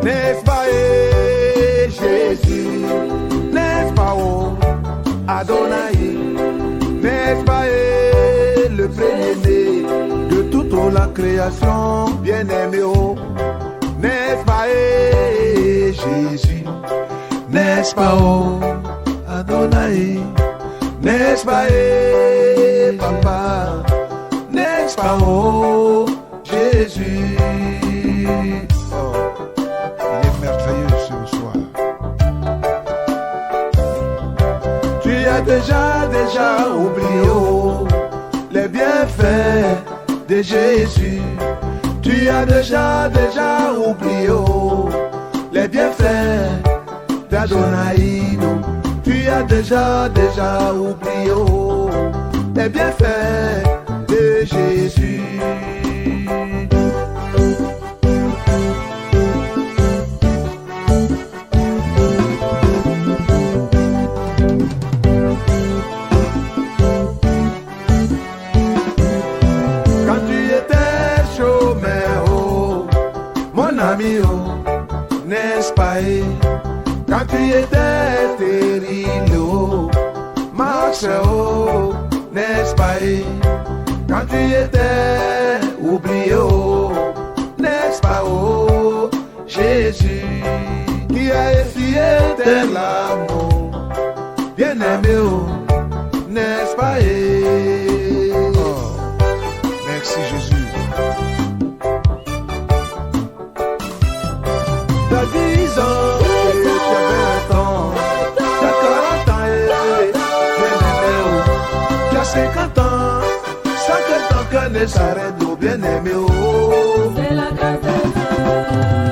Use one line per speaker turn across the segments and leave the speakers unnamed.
N'est-ce pas, Jésus? N'est-ce pas, oh, Adonai? N'est-ce pas, le premier-né de toute la création, bien-aimé, oh? N'est-ce pas, Jésus? N'est-ce pas, oh, Adonai? N'est-ce pas, Papa? N'est-ce pas, oh, Jésus? Oh, il est merveilleux ce soir. Tu as déjà oublié, oh, les bienfaits de Jésus. Tu as déjà oublié, oh, les bienfaits d'Adonai. Tu as déjà oublié, oh, les bienfaits de Jésus. Quand tu étais chômeur, oh, mon ami, oh, n'est-ce pas? Quand tu étais terrible, oh, ma soeur, oh, n'est-ce pas? Quand tu étais oublié, oh, n'est-ce pas, oh, Jésus, qui a essuyé tes larmes, bien-aimé, oh, n'est-ce pas? Oh, merci Jésus. T'as 10 ans. T'as 50 ans, 50 ans que ne s'arrête au bien-aimé, oh.
C'est la grâce de Dieu.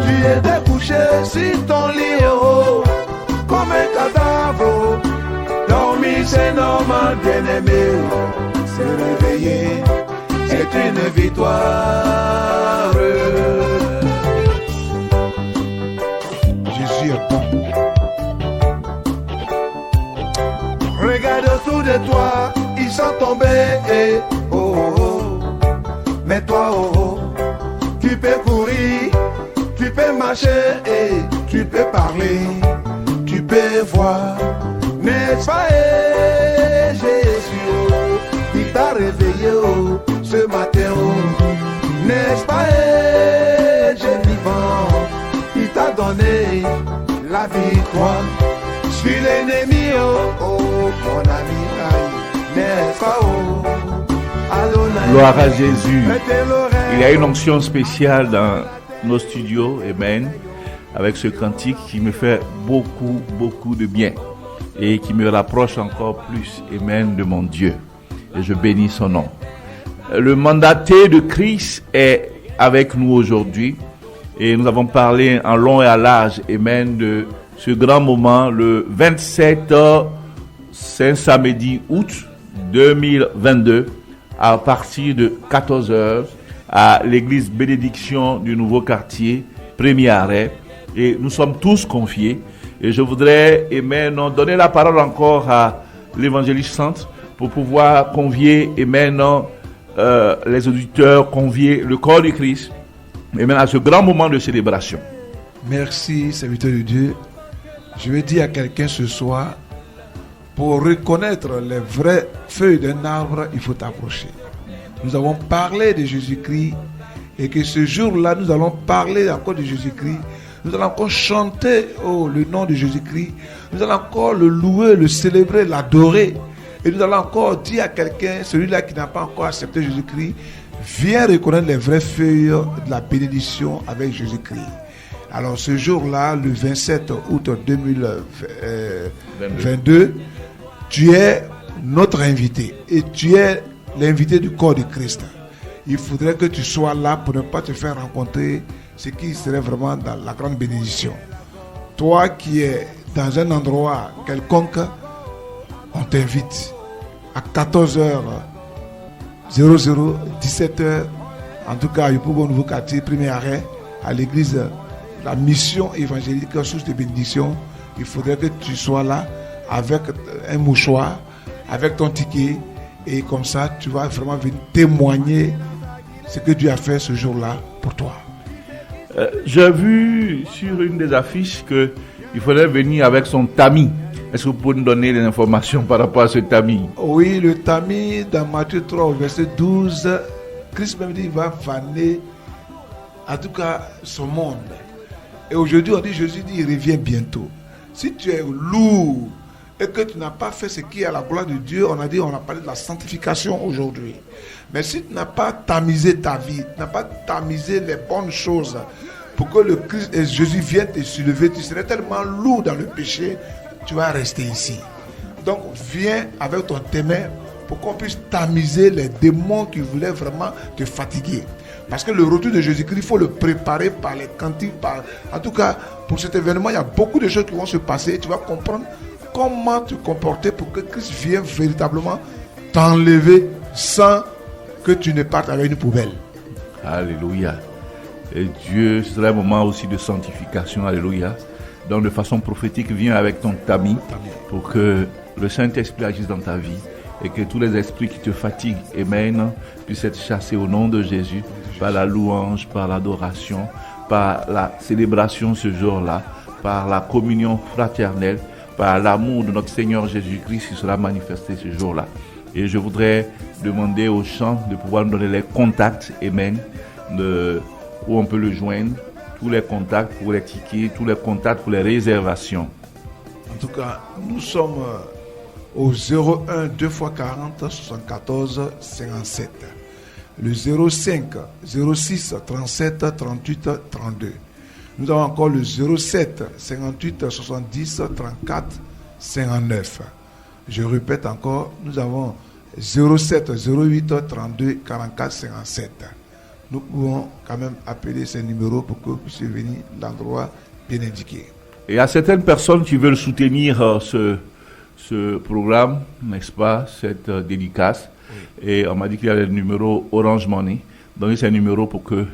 Tu étais couché sur ton lit, oh, comme un cadavre. Dormir c'est normal, bien-aimé. Se réveiller, c'est une victoire. Jésus est bon. Regarde autour de toi, ils sont tombés, oh, oh. Mais toi, oh, oh, tu peux courir, tu peux marcher, tu peux parler, tu peux voir. N'est-ce pas, Jésus, oh, il t'a réveillé, oh, ce matin, oh. N'est-ce pas, Jésus vivant, il t'a donné la victoire. Je suis l'ennemi, oh, oh, mon ami, aïe, n'est-ce pas, oh, Adonai.
Gloire à Jésus. Il y a une onction spéciale dans nos studios, amen, avec ce cantique qui me fait beaucoup de bien et qui me rapproche encore plus, amen, de mon Dieu. Et je bénis son nom. Le mandaté de Christ est avec nous aujourd'hui et nous avons parlé en long et à large, amen, de ce grand moment, le 27 samedi août 2022, à partir de 14h, à l'église Bénédiction du Nouveau Quartier, premier arrêt. Et nous sommes tous confiés. Et je voudrais, amen, donner la parole encore à l'évangéliste centre pour pouvoir convier, amen, les auditeurs, convier le corps du Christ, amen, à ce grand moment de célébration.
Merci, serviteur de Dieu. Je vais dire à quelqu'un ce soir, pour reconnaître les vraies feuilles d'un arbre, il faut t'approcher. Nous avons parlé de Jésus-Christ et que ce jour-là, nous allons parler encore de Jésus-Christ. Nous allons encore chanter le nom de Jésus-Christ. Nous allons encore le louer, le célébrer, l'adorer. Et nous allons encore dire à quelqu'un, celui-là qui n'a pas encore accepté Jésus-Christ, viens reconnaître les vraies feuilles de la bénédiction avec Jésus-Christ. Alors ce jour-là, le 27 août 2022, tu es notre invité et tu es l'invité du corps de Christ. Il faudrait que tu sois là pour ne pas te faire rencontrer ce qui serait vraiment dans la grande bénédiction. Toi qui es dans un endroit quelconque, on t'invite à 14h00, 17h, en tout cas, il faut au Nouveau Quartier, premier arrêt, à l'église, la mission évangélique, source de bénédiction. Il faudrait que tu sois là avec un mouchoir, avec ton ticket, et comme ça, tu vas vraiment venir témoigner ce que Dieu a fait ce jour-là pour toi.
J'ai vu sur une des affiches qu'il fallait venir avec son tamis. Est-ce que vous pouvez nous donner des informations par rapport à ce tamis?
Oui, le tamis dans Matthieu 3, verset 12, Christ même dit qu'il va vanner, en tout cas, son monde. Et aujourd'hui, on dit, Jésus dit, il revient bientôt. Si tu es lourd et que tu n'as pas fait ce qui est à la gloire de Dieu, on a parlé de la sanctification aujourd'hui. Mais si tu n'as pas tamisé ta vie, tu n'as pas tamisé les bonnes choses pour que le Christ et Jésus vienne te soulever, tu serais tellement lourd dans le péché, tu vas rester ici. Donc viens avec ton témoin pour qu'on puisse tamiser les démons qui voulaient vraiment te fatiguer. Parce que le retour de Jésus-Christ, il faut le préparer par les cantiques. En tout cas, pour cet événement, il y a beaucoup de choses qui vont se passer et tu vas comprendre comment te comporter pour que Christ vienne véritablement t'enlever sans que tu ne partes avec une poubelle.
Alléluia. Et Dieu, ce sera un moment aussi de sanctification. Alléluia. Donc de façon prophétique, viens avec ton tamis pour que le Saint-Esprit agisse dans ta vie et que tous les esprits qui te fatiguent, amen, puissent être chassés au nom de Jésus par la louange, par l'adoration, par la célébration ce jour-là, par la communion fraternelle, par l'amour de notre Seigneur Jésus-Christ qui sera manifesté ce jour-là. Et je voudrais demander aux chants de pouvoir nous donner les contacts, amen, où on peut le joindre, tous les contacts pour les tickets, tous les contacts pour les réservations.
En tout cas, nous sommes au 01 2 x 40 74 57. Le 05 06 37 38 32. Nous avons encore le 07 58 70 34 59. Je répète encore, nous avons 07 08 32 44 57. Nous pouvons quand même appeler ces numéros pour que vous puissiez venir à l'endroit bien indiqué.
Et à certaines personnes qui veulent soutenir ce programme, n'est-ce pas, cette dédicace, oui. Et on m'a dit qu'il y a le numéro Orange Money. Donnez ces numéros pour que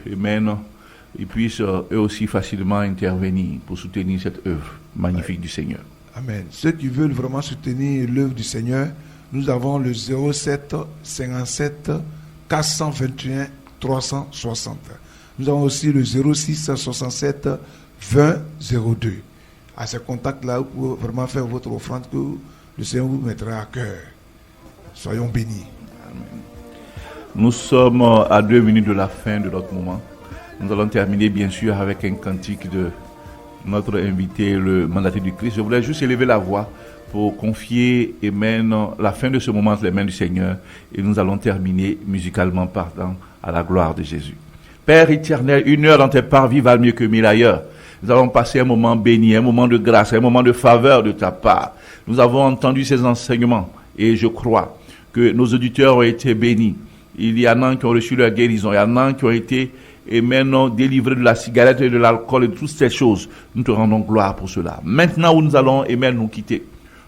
ils puissent eux aussi facilement intervenir pour soutenir cette œuvre magnifique du Seigneur.
Amen. Ceux qui veulent vraiment soutenir l'œuvre du Seigneur, nous avons le 07 57 421 360. Nous avons aussi le 06 67 20 02. À ces contacts-là, vous pouvez vraiment faire votre offrande que le Seigneur vous mettra à cœur. Soyons bénis.
Amen. Nous sommes à 2 minutes de la fin de notre moment. Nous allons terminer bien sûr avec un cantique de notre invité, le mandataire du Christ. Je voulais juste élever la voix pour confier la fin de ce moment entre les mains du Seigneur. Et nous allons terminer musicalement partant à la gloire de Jésus. Père éternel, 1 heure dans tes parvis valent mieux que 1000 ailleurs. Nous allons passer un moment béni, un moment de grâce, un moment de faveur de ta part. Nous avons entendu ces enseignements et je crois que nos auditeurs ont été bénis. Il y en a qui ont reçu leur guérison, il y en a qui ont été maintenant délivrés de la cigarette et de l'alcool et de toutes ces choses. Nous te rendons gloire pour cela. Maintenant où nous allons nous quitter,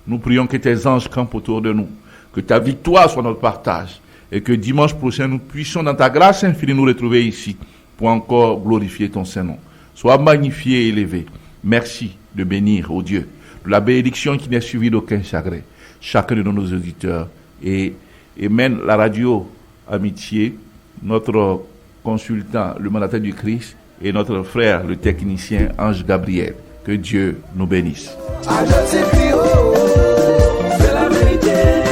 nous prions que tes anges campent autour de nous, que ta victoire soit notre partage et que dimanche prochain nous puissions dans ta grâce infinie nous retrouver ici pour encore glorifier ton Saint-Nom. Sois magnifié et élevé. Merci de bénir, ô Dieu, de la bénédiction qui n'est suivie d'aucun chagrin, chacun de nos auditeurs. Et mène la radio Amitié, notre consultant, le mandataire du Christ, et notre frère, le technicien Ange Gabriel. Que Dieu nous bénisse.
C'est la vérité.